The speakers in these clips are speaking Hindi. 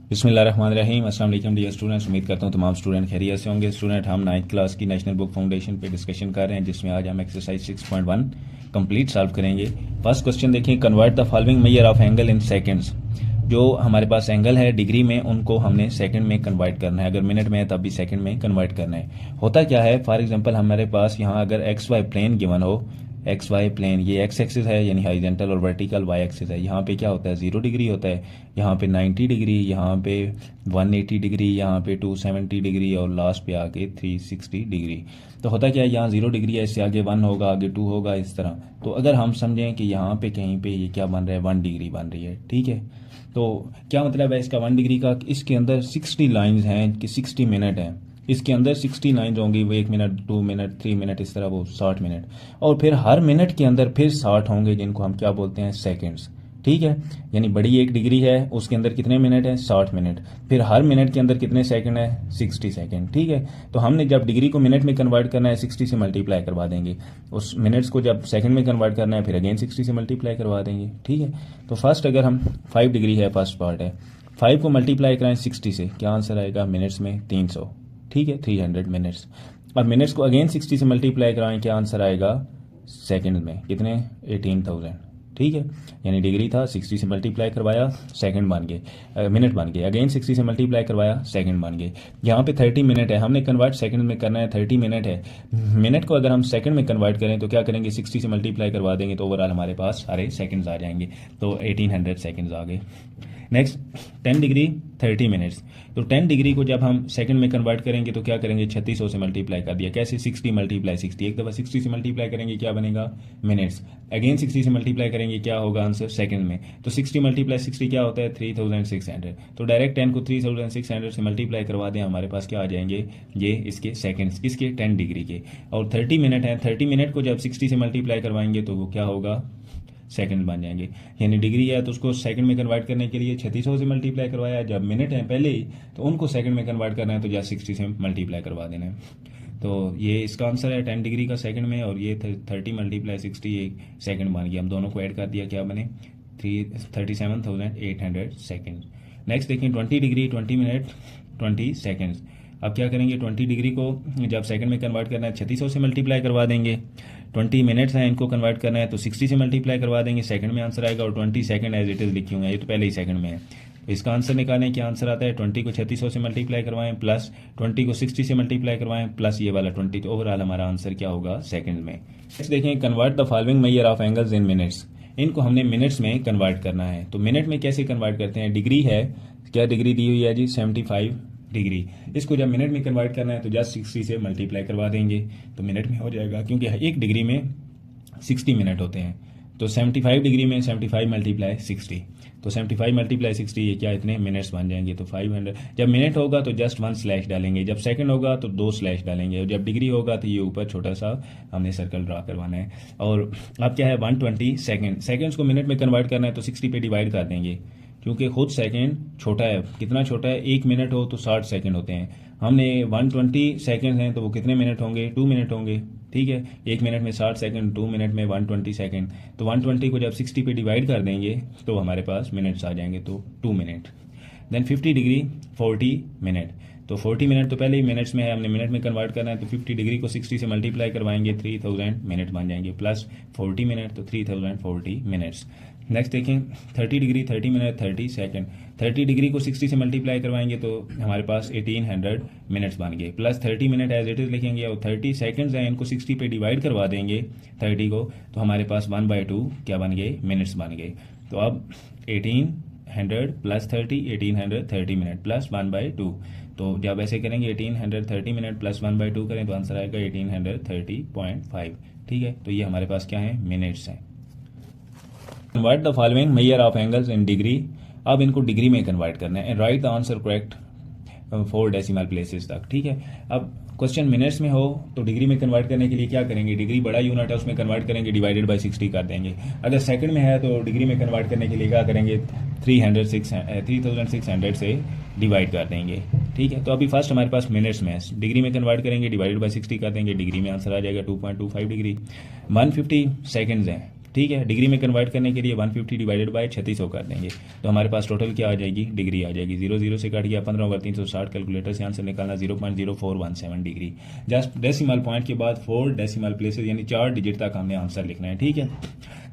बिस्मिल्लाहिर्रहमानिर्रहीम। अस्सलाम वालेकुम डियर स्टूडेंट्स, उम्मीद करता हूँ तमाम स्टूडेंट खैरियत से होंगे। स्टूडेंट, हम 9th क्लास की नेशनल बुक फाउंडेशन पे डिस्कशन कर रहे हैं, जिसमें आज हम एक्सरसाइज 6.1 कंप्लीट सॉल्व करेंगे। फर्स्ट क्वेश्चन देखिए, convert the following measure of angle in seconds. जो हमारे पास एंगल है डिग्री में, उनको हमने सेकंड में कन्वर्ट करना है। अगर मिनट में है तब भी सेकंड में कन्वर्ट करना है। होता क्या है, फॉर एग्जांपल हमारे पास यहाँ अगर एक्स वाई प्लेन गिवन हो, एक्स वाई प्लेन, ये एक्स एक्सिस है यानी हॉरिजॉन्टल और वर्टिकल वाई एक्सिस है। यहाँ पे क्या होता है, 0 डिग्री होता है, यहाँ पे 90 डिग्री, यहाँ पे 180 डिग्री, यहाँ पे 270 डिग्री और लास्ट पे आके 360 डिग्री। तो होता क्या है, यहाँ 0 डिग्री है, इससे आगे 1 होगा, आगे 2 होगा, इस तरह। तो अगर हम समझें कि यहाँ पे कहीं पे ये क्या बन रहा है, 1 डिग्री बन रही है, ठीक है। तो क्या मतलब है इसका 1 डिग्री का, इसके अंदर 60 लाइन्स हैं कि 60 मिनट है। इसके अंदर 60 लाइन्स होंगी, वो 1 मिनट, 2 मिनट, 3 मिनट, इस तरह वो 60 मिनट। और फिर हर मिनट के अंदर फिर 60 होंगे, जिनको हम क्या बोलते हैं, सेकंड्स, ठीक है। यानी बड़ी 1 डिग्री है, उसके अंदर कितने मिनट है, 60 मिनट। फिर हर मिनट के अंदर कितने सेकंड है, 60 सेकंड, ठीक है। तो हमने जब डिग्री को मिनट में कन्वर्ट करना है, 60 से मल्टीप्लाई करवा देंगे। उस मिनट्स को जब सेकंड में कन्वर्ट करना है, फिर अगेन 60 से मल्टीप्लाई करवा देंगे, ठीक है। तो फर्स्ट अगर हम 5 डिग्री है, फर्स्ट पार्ट है, 5 को मल्टीप्लाई कराएं 60 से, क्या आंसर आएगा, मिनट्स में 300, ठीक है, 300 मिनट्स। अब मिनट्स को अगेन 60 से मल्टीप्लाई कराएं, क्या आंसर आएगा, सेकंड में कितने, 18,000, ठीक है। यानी डिग्री था, 60 से मल्टीप्लाई करवाया, सेकंड बन गए, मिनट बन गए। अगेन 60 से मल्टीप्लाई करवाया, सेकंड बन गए। यहाँ पे 30 मिनट है, हमने कन्वर्ट सेकंड में करना है, 30 मिनट है। मिनट को अगर हम सेकंड में कन्वर्ट करें तो क्या करेंगे, 60 से मल्टीप्लाई करवा देंगे तो ओवरऑल हमारे पास सारे सेकंड्स आ जाएंगे। तो 1800 सेकंड्स आ गए। Next 10 degree 30 minutes. तो 10 डिग्री को जब हम सेकंड में कन्वर्ट करेंगे तो क्या करेंगे, 3600 से मल्टीप्लाई कर दिया। कैसे, 60 मल्टीप्लाई 60, एक दफ़ा 60 से मल्टीप्लाई करेंगे क्या बनेगा, मिनट्स। अगेन 60 से मल्टीप्लाई करेंगे, क्या होगा आंसर, सेकंड में। तो 60 मल्टीप्लाई 60 क्या होता है, 3600। तो डायरेक्ट 10 को 3600 से मल्टीप्लाई करवा दें, हमारे पास क्या आ जाएंगे, ये इसके सेकंड्स, किसके, 10 डिग्री के। और 30 मिनट है, 30 मिनट को जब 60 से मल्टीप्लाई करवाएंगे तो वो क्या होगा, सेकंड बन जाएंगे। यानी डिग्री है तो उसको सेकंड में कन्वर्ट करने के लिए 3600 से मल्टीप्लाई करवाया, जब मिनट है पहले ही तो उनको सेकंड में कन्वर्ट करना है तो जस्ट 60 से मल्टीप्लाई करवा देना है। तो ये इसका आंसर है 10 डिग्री का सेकंड में, और ये 30 मल्टीप्लाई 60 एक सेकंड बन गया। हम दोनों को ऐड कर दिया, क्या बने, 37,800 सेकंड। नेक्स्ट देखिए 20 डिग्री 20 मिनट 20 सेकंड्स। अब क्या करेंगे, 20 डिग्री को जब सेकंड में कन्वर्ट करना है 3600 से मल्टीप्लाई करवा देंगे। 20 मिनट्स हैं, इनको कन्वर्ट करना है तो 60 से मल्टीप्लाई करवा देंगे, सेकंड में आंसर आएगा। और 20 सेकंड एज इट इज़ लिखी हुई है, ये तो पहले ही सेकंड में है। तो इसका आंसर निकालें, क्या आंसर आता है, 20 को 3600 से मल्टीप्लाई करवाएं, प्लस 20 को 60 से मल्टीप्लाई करवाएं, प्लस ये वाला 20। तो ओवरऑल हमारा आंसर क्या होगा, सेकंड में। नेक्स्ट देखें, convert the following measure of angles in minutes. इनको हमने मिनट्स में कन्वर्ट करना है। तो मिनट में कैसे कन्वर्ट करते हैं, डिग्री है, क्या डिग्री दी हुई है जी, 75 डिग्री। इसको जब मिनट में कन्वर्ट करना है तो जस्ट 60 से मल्टीप्लाई करवा देंगे तो मिनट में हो जाएगा, क्योंकि एक डिग्री में 60 मिनट होते हैं। तो 75 डिग्री में 75 मल्टीप्लाई 60, तो 75 मल्टीप्लाई 60, ये क्या, इतने मिनट्स बन जाएंगे। तो 500, जब मिनट होगा तो जस्ट 1 स्लैश डालेंगे, जब सेकंड होगा तो 2 स्लैश डालेंगे, और जब डिग्री होगा तो ये ऊपर छोटा सा हमने सर्कल ड्रा करवाना है। और अब क्या है, 120 सेकंड। सेकंड्स को मिनट में कन्वर्ट करना है तो 60 पे डिवाइड कर देंगे, क्योंकि खुद सेकंड छोटा है। कितना छोटा है, 1 मिनट हो तो 60 सेकंड होते हैं। हमने 120 सेकंड हैं तो वो कितने मिनट होंगे, 2 मिनट होंगे, ठीक है। 1 मिनट में 60 सेकंड, 2 मिनट में 120 सेकंड। तो 120 को जब 60 पे डिवाइड कर देंगे तो हमारे पास मिनट्स आ जाएंगे, तो 2 मिनट। Then 50 degree 40 minute. तो 40 मिनट तो पहले ही मिनट्स में है, हमने मिनट में कन्वर्ट करना है तो 50 डिग्री को 60 से मल्टीप्लाई करवाएंगे, 3000 मिनट बन जाएंगे, प्लस 40 मिनट, तो 3040 मिनट्स। नेक्स्ट देखें 30 डिग्री 30 मिनट 30 सेकंड। 30 डिग्री को 60 से मल्टीप्लाई करवाएंगे तो हमारे पास 1800 मिनट्स बन गए, plus 30 minute as it is लिखेंगे, और 30 सेकंड्स हैं, इनको 60 पे डिवाइड करवा देंगे 30 को, तो हमारे पास 1/2 क्या बन गए, मिनट्स बन गए। तो अब 1800 प्लस 30, 1830 मिनट प्लस 1/2। तो जब ऐसे करेंगे 1830 मिनट प्लस 1/2 करें तो आंसर आएगा 1830.5, ठीक है। तो ये हमारे पास क्या है, मिनट्स हैं। Convert the following measure of angles in degree. अब इनको डिग्री में कन्वर्ट करना है, and right the answer correct 4 decimal places तक, ठीक है। अब क्वेश्चन मिनट्स में हो तो डिग्री में कन्वर्ट करने के लिए क्या करेंगे, डिग्री बड़ा यूनिट है उसमें कन्वर्ट करेंगे, डिवाइडेड बाय 60 कर देंगे। अगर सेकंड में है तो डिग्री में कन्वर्ट करने के लिए क्या करेंगे, 3600 से डिवाइड कर देंगे, ठीक है। तो अभी फर्स्ट हमारे पास मिनट्स में है, डिग्री में कन्वर्ट करेंगे, डिवाइडेड बाय 60 कर देंगे, डिग्री में आंसर आ जाएगा 2.25 डिग्री। 150 सेकंड्स हैं, ठीक है। डिग्री में कन्वर्ट करने के लिए 150 डिवाइडेड बाय 3600 कर देंगे तो हमारे पास टोटल क्या आ जाएगी, डिग्री आ जाएगी। 0 से कट गया 15/360, कैलकुलेटर से आंसर निकालना 0.0417 डिग्री। जस्ट डेसिमल पॉइंट के बाद 4 डेसिमल प्लेसेस यानी 4 डिजिट तक हमने आंसर लिखना है, ठीक है।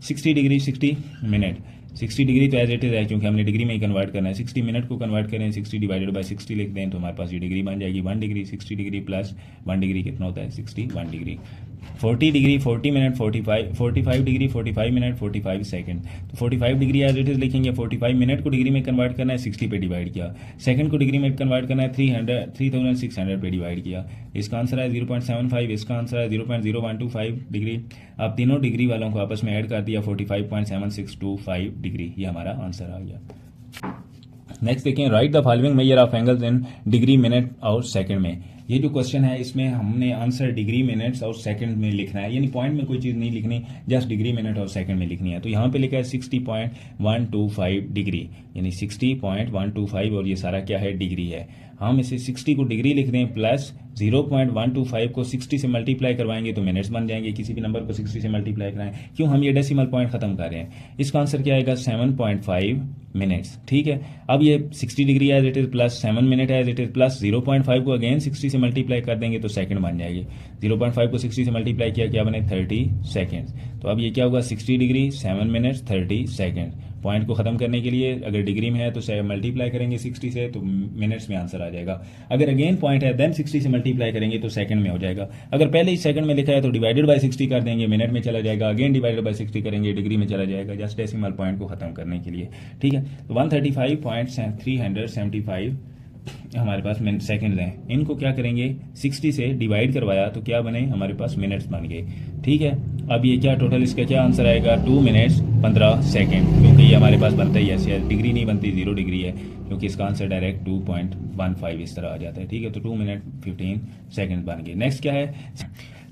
60 डिग्री 60 मिनट, 60 डिग्री तो एज इट इज़ है क्योंकि हमने डिग्री में ही कन्वर्ट करना है। 60 मिनट को कन्वर्ट करें 60 डिवाइडेड बाय 60 लिख दें तो हमारे पास ये डिग्री बन जाएगी 1 डिग्री। 60 डिग्री प्लस 1 डिग्री कितना होता है, 61 degree. 40 degree 40 minute 45 degree 45 minute 45 second. तो 45 डिग्री एज इट इज़ लिखेंगे। 45 मिनट को डिग्री में कन्वर्ट करना है 60 पे डिवाइड किया, सेकंड को डिग्री में कन्वर्ट करना है 3600 पे डिवाइड किया। इसका आंसर है 0.75, इसका आंसर है 0.0125 डिग्री। अब तीनों डिग्री वालों को आपस में ऐड कर दिया 45.7625 डिग्री, ये हमारा आंसर आ गया। नेक्स्ट देखें, right the following measure of angles in degree minute और सेकंड में। ये जो क्वेश्चन है इसमें हमने आंसर डिग्री मिनट्स और सेकंड में लिखना है, यानी पॉइंट में कोई चीज़ नहीं लिखनी, जस्ट डिग्री मिनट और सेकंड में लिखनी है। तो यहाँ पे लिखा है 60.125 डिग्री, यानी 60.125 और ये सारा क्या है, डिग्री है। हम इसे 60 को डिग्री लिख दें प्लस 0.125 को 60 से मल्टीप्लाई करवाएंगे तो मिनट्स बन जाएंगे। किसी भी नंबर को 60 से मल्टीप्लाई कराएं, क्यों हम ये डेसिमल पॉइंट खत्म कर रहे हैं। इसका आंसर क्या आएगा, 7.5 मिनट्स, ठीक है। अब ये 60 degree as it is plus 7 minute as it is plus 0.5 को अगेन 60 से मल्टीप्लाई कर देंगे तो सेकंड बन जाएगी। 0.5 को 60 से मल्टीप्लाई किया, क्या बने 30 सेकेंड। तो अब ये क्या होगा, 60 डिग्री 7 मिनट्स 30 सेकेंड। पॉइंट को खत्म करने के लिए अगर डिग्री में है तो मल्टीप्लाई करेंगे 60 से तो मिनट्स में आंसर आ जाएगा। अगर अगेन पॉइंट है देन 60 से मल्टीप्लाई करेंगे तो सेकंड में हो जाएगा। अगर पहले ही सेकंड में लिखा है तो डिवाइडेड बाय 60 कर देंगे, मिनट में चला जाएगा। अगेन डिवाइडेड बाय 60 करेंगे, डिग्री में चला जाएगा, जस्ट डेसिमल पॉइंट को खत्म करने के लिए, ठीक है। तो 135.375 हमारे पास सेकंड हैं। इनको क्या करेंगे, 60 से डिवाइड करवाया तो क्या बने, हमारे पास मिनट्स बन गए, ठीक है। अब ये क्या टोटल इसका क्या आंसर आएगा, 2 मिनट्स 15 सेकंड, क्योंकि ये हमारे पास बनता ही ऐसे है, डिग्री नहीं बनती, 0 डिग्री है, क्योंकि इसका आंसर डायरेक्ट 2.15 इस तरह आ जाता है, ठीक है। तो 2 मिनट 15 सेकंड बन गए। नेक्स्ट क्या है,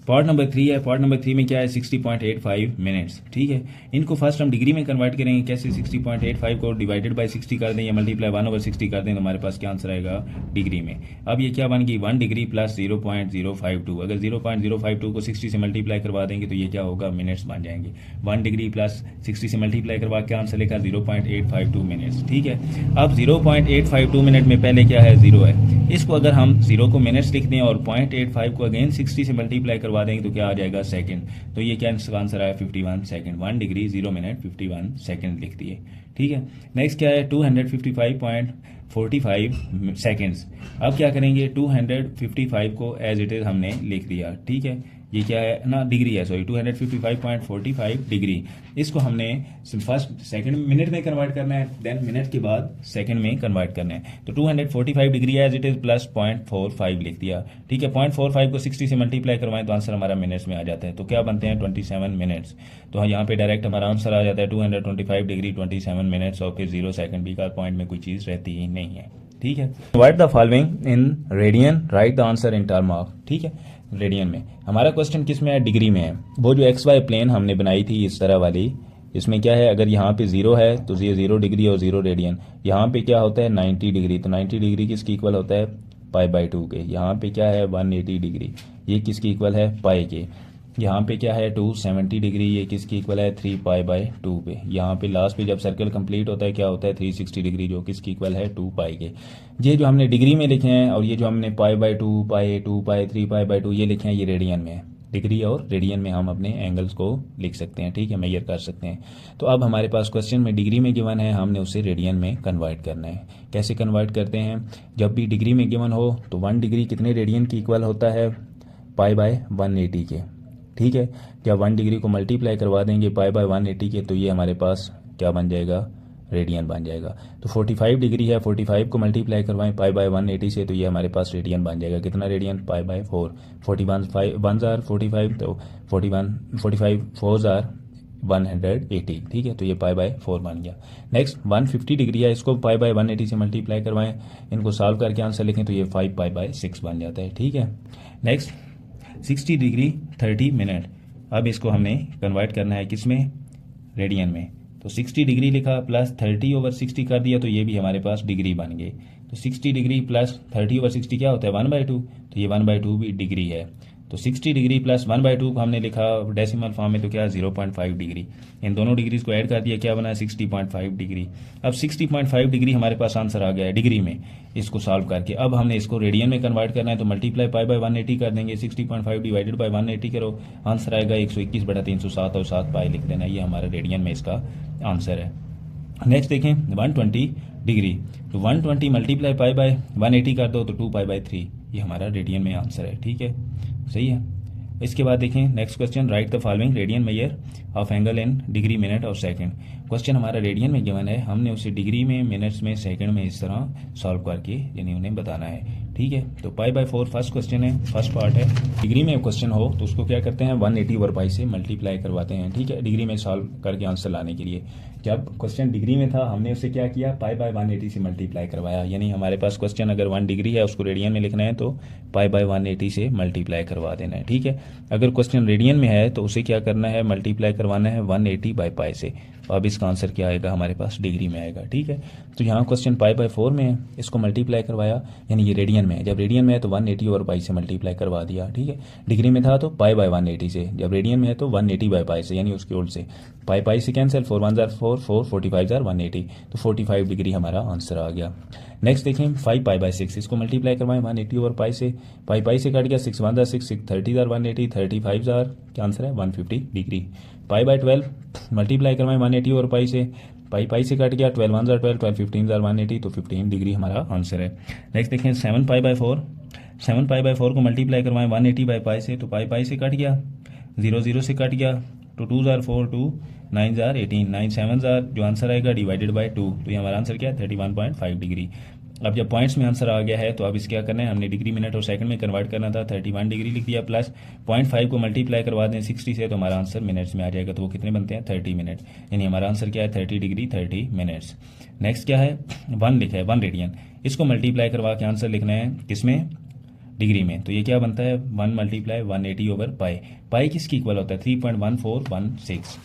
पार्ट नंबर 3 है। पार्ट नंबर 3 में क्या है, 60.85 मिनट्स, ठीक है। इनको फर्स्ट हम डिग्री में कन्वर्ट करेंगे, कैसे, 60.85 को डिवाइडेड बाय 60 कर दें या मल्टीप्लाई 1/60 कर दें तो हमारे पास क्या आंसर आएगा डिग्री में। अब ये क्या बन गई, 1 डिग्री प्लस 0.052। अगर 0.052 को 60 से मल्टीप्लाई करवा देंगे तो ये क्या होगा, मिनट्स बन जाएंगे। 1 डिग्री प्लस 60 से मल्टीप्लाई करवा के आंसर लिखा 0.852 मिनट्स, ठीक है। अब 0.852 मिनट में पहले क्या है, 0 है। इसको अगर हम 0 को मिनट्स लिख दें और 0.85 को अगेन 60 से मल्टीप्लाई करवा देंगे तो क्या आ जाएगा, सेकंड। तो ये क्या आंसर आया, 51 सेकंड। 1 डिग्री 0 मिनट 51 सेकंड लिख दिए, ठीक है। नेक्स्ट क्या है, 255.45 सेकंड्स। अब क्या करेंगे, 255 को एज इट इज हमने लिख दिया, ठीक है। ये क्या है ना, डिग्री है, सॉरी 255.45 डिग्री। इसको हमने फर्स्ट सेकंड मिनट में कन्वर्ट करना है, देन मिनट के बाद सेकंड में कन्वर्ट करना है। तो 245 degree as it is plus 0.45 लिख दिया, ठीक है। 0.45 को 60 से मल्टीप्लाई करवाएं तो आंसर हमारा मिनट्स में आ जाता है, तो क्या बनते हैं 27 मिनट्स। तो यहाँ पे डायरेक्ट हमारा आंसर आ जाता है 225 डिग्री 27 मिनट्स और फिर 0 सेकंड, भी का पॉइंट में कोई चीज़ रहती ही नहीं है, ठीक है। Right the following in radian, right the answer in term of, ठीक है। रेडियन में हमारा क्वेश्चन किस में है, डिग्री में है। वो जो XY प्लेन हमने बनाई थी इस तरह वाली, इसमें क्या है, अगर यहाँ पे 0 है तो ये 0 डिग्री और 0 रेडियन। यहाँ पे क्या होता है 90 डिग्री, तो 90 डिग्री किसकी इक्वल होता है, π/2 के। यहाँ पे क्या है 180 डिग्री, ये किसकी इक्वल है, पाई के। यहाँ पे क्या है 270 डिग्री, ये किसकी इक्वल है 3π/2 पे। यहाँ पे लास्ट पे जब सर्कल कंप्लीट होता है क्या होता है 360 डिग्री, जो किसकी इक्वल है 2π के। ये जो हमने डिग्री में लिखे हैं और ये जो हमने π/2 π/2 π 3π/2 ये लिखे हैं, ये रेडियन में है। डिग्री और रेडियन में हम अपने एंगल्स को लिख सकते हैं, ठीक है, मेजर कर सकते हैं। तो अब हमारे पास क्वेश्चन में डिग्री में गिवन है, हमने उसे रेडियन में कन्वर्ट करना है। कैसे कन्वर्ट करते हैं, जब भी डिग्री में गिवन हो तो 1 डिग्री कितने रेडियन की इक्वल होता है, π/180 के, ठीक है। जब 1 डिग्री को मल्टीप्लाई करवा देंगे π/180 के तो ये हमारे पास क्या बन जाएगा, रेडियन बन जाएगा। तो 45 डिग्री है, 45 को मल्टीप्लाई करवाएं π/180 से तो ये हमारे पास रेडियन बन जाएगा। कितना रेडियन, π/4। 41 1 आर 45, तो 45 4 आर 180, ठीक है। तो ये π/4 बन गया। नेक्स्ट 150 डिग्री है, इसको π/180 से मल्टीप्लाई करवाएं, इनको सॉल्व करके आंसर लिखें तो ये 5π/6 बन जाता है, ठीक है। Next 60 degree 30 minute. अब इसको हमने कन्वर्ट करना है किस में, रेडियन में। तो 60 डिग्री लिखा प्लस 30/60 कर दिया तो ये भी हमारे पास डिग्री बन गई। तो 60 डिग्री प्लस 30/60 क्या होता है 1/2, तो ये 1/2 भी डिग्री है। तो 60 डिग्री प्लस 1/2 को हमने लिखा डेसिमल फॉर्म में, तो क्या 0.5 डिग्री। इन दोनों डिग्रीज को ऐड कर दिया, क्या बना 60.5 डिग्री। अब 60.5 डिग्री हमारे पास आंसर आ गया है डिग्री में, इसको सॉल्व करके। अब हमने इसको रेडियन में कन्वर्ट करना है, तो मल्टीप्लाई पाई बाय 180 कर देंगे। 60.5 डिवाइडेड बाय 180 करो, आंसर आएगा 121/307 और 7 पाई लिख देना। ये हमारा रेडियन में इसका आंसर है। नेक्स्ट देखें 120 डिग्री, तो 120 मल्टीप्लाई पाई बाय 180 कर दो तो 2 पाई बाय 3, ये हमारा रेडियन में आंसर है। ठीक है, सही है। इसके बाद देखें next question, right the following radian measure of angle in degree, minute और सेकंड। क्वेश्चन हमारा रेडियन में गिवन है, हमने उसे डिग्री में, मिनट्स में, सेकंड में इस तरह सॉल्व करके यानी उन्हें बताना है। ठीक है, तो पाई बाय 4 फर्स्ट क्वेश्चन है, फर्स्ट पार्ट है। डिग्री में क्वेश्चन हो तो उसको क्या करते हैं 180 ओवर पाई से मल्टीप्लाई करवाते हैं। ठीक है, डिग्री में सॉल्व करके आंसर लाने के लिए। जब क्वेश्चन डिग्री में था हमने उसे क्या किया, पाई बाय 180 से मल्टीप्लाई करवाया। यानी हमारे पास क्वेश्चन अगर 1 डिग्री है उसको रेडियन में लिखना है तो पाई बाय 180 से मल्टीप्लाई करवा देना है। ठीक है, अगर क्वेश्चन रेडियन में है तो उसे क्या करना है, मल्टीप्लाई करवाना है 180 बाय पाई से। अब इसका आंसर क्या आएगा हमारे पास, डिग्री में आएगा। ठीक है, तो यहाँ क्वेश्चन पाई बाय 4 में है, इसको मल्टीप्लाई करवाया, यानी ये रेडियन में है। जब रेडियन में है तो 180 ओवर पाई से मल्टीप्लाई करवा दिया। ठीक है, डिग्री में था तो पाई बाय 180 से, जब रेडियन में है तो 180 बाय पाई से, यानी उसके उल्ट से। पाई पाई से कैंसिल, 4 1 4 4 45 180, तो 45 डिग्री हमारा आंसर आ गया। नेक्स्ट देखें 5 पाई बाय 6, इसको मल्टीप्लाई करवाएं 180 ओवर पाई से, पाई पाई से कट गया, 6 1 6 6 30 180, 35 क्या आंसर है 150 डिग्री। पाई बाय 12 मल्टीप्लाई करवाएं 180 ओवर पाई से, पाई पाई से कट गया, 12 1 12 12 15 180, तो 15 डिग्री हमारा आंसर है। नेक्स्ट देखें 7 पाई बाय 4, 7 पाई बाय 4 को मल्टीप्लाई करवाएं 180 बाय पाई से, तो पाई पाई से कट गया, 0 0 से कट गया, तो 2 4 2 9 18, 9 7 जो आंसर आएगा डिवाइडेड बाय 2, तो ये हमारा आंसर क्या है 31.5 डिग्री। अब जब पॉइंट्स में आंसर आ गया है तो अब इस क्या करना है, हमने डिग्री मिनट और सेकंड में कन्वर्ट करना था, 31 डिग्री लिख दिया, प्लस 0.5 को मल्टीप्लाई करवा दें 60 से, तो हमारा आंसर मिनट्स में आ जाएगा। तो वो कितने बनते हैं 30 मिनट, यानी हमारा आंसर क्या है 30 डिग्री 30 मिनट्स। नेक्स्ट क्या है 1 लिखा है 1 रेडियन, इसको मल्टीप्लाई करवा के आंसर लिखना है किसमें, डिग्री में। तो ये क्या बनता है 1 मल्टीप्लाई 180 ओवर पाई। पाई किसकी इक्वल होता है 3.1416,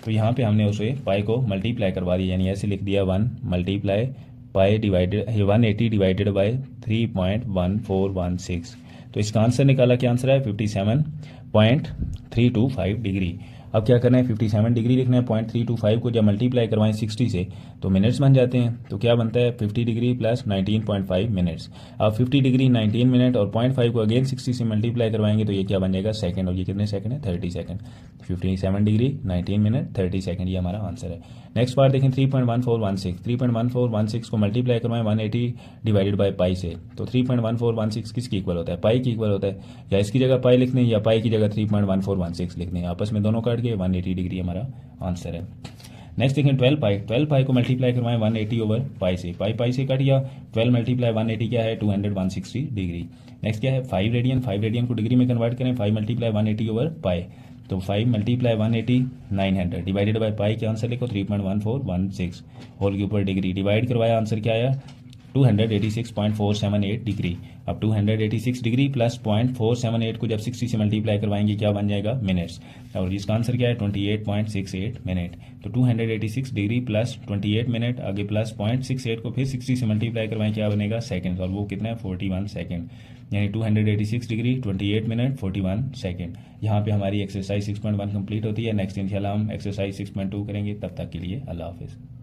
तो यहाँ पे हमने उसे पाई को मल्टीप्लाई करवा दिया, यानी ऐसे लिख दिया 1 multiply pi divided 180 divided by 3.1416, तो इसका आंसर निकाला, क्या आंसर है 57.325 डिग्री। अब क्या करना है 57 डिग्री लिखना है, 0.325 को जब मल्टीप्लाई करवाएं 60 से तो मिनट्स बन जाते हैं, तो क्या बनता है 50 डिग्री प्लस 19.5 मिनट्स। अब 50 डिग्री 19 मिनट और 0.5 को अगेन 60 से मल्टीप्लाई करवाएंगे तो ये क्या बन जाएगा सेकंड, और ये कितने सेकंड है 30 सेकंड। 57 डिग्री 19 मिनट 30 सेकंड, ये हमारा आंसर है। नेक्स्ट पार्ट देखें 3.1416, 3.1416 को मल्टीप्लाई करवाएं 180 डिवाइडेड बाय पाई से, तो 3.1416 किसकी इक्वल होता है, पाई की इक्वल होता है। या इसकी जगह पाई लिखने या पाई की जगह 3.1416 लिखने, आपस में दोनों काट के 180 डिग्री हमारा आंसर है। नेक्स्ट देखें 12 पाई को मल्टीप्लाई करवाएं 180 ओवर पाई से, पाई पाई से कट गया, 12 मल्टीप्लाई 180 क्या है 200 160 डिग्री। नेक्स्ट क्या है 5 रेडियन को डिग्री में कन्वर्ट करें, 5 मल्टीप्लाई 180 ओवर पाई, तो 5 मल्टीप्लाई 180 900 डिवाइडेड बाय पाई के आंसर लिखो 3.1416, होल के ऊपर डिग्री डिवाइड करवाया, आंसर क्या आया 286.478 डिग्री। अब 286 डिग्री प्लस 0.478 को जब 60 से मल्टीप्लाई करवाएंगे क्या बन जाएगा मिनट्स, और इसका आंसर क्या है 28.68 मिनट। तो 286 डिग्री प्लस 28 मिनट, आगे प्लस 0.68 को फिर 60 से मल्टीप्लाई करवाएं क्या बनेगा सेकंड, और वो कितना है 41 सेकंड, यानी 286 डिग्री 28 मिनट 41 सेकंड। यहाँ पे हमारी एक्सरसाइज 6.1 कंप्लीट होती है। नेक्स्ट इंशाल्लाह हम एक्सरसाइज 6.2 करेंगे, तब तक के लिए अल्लाह हाफिज़।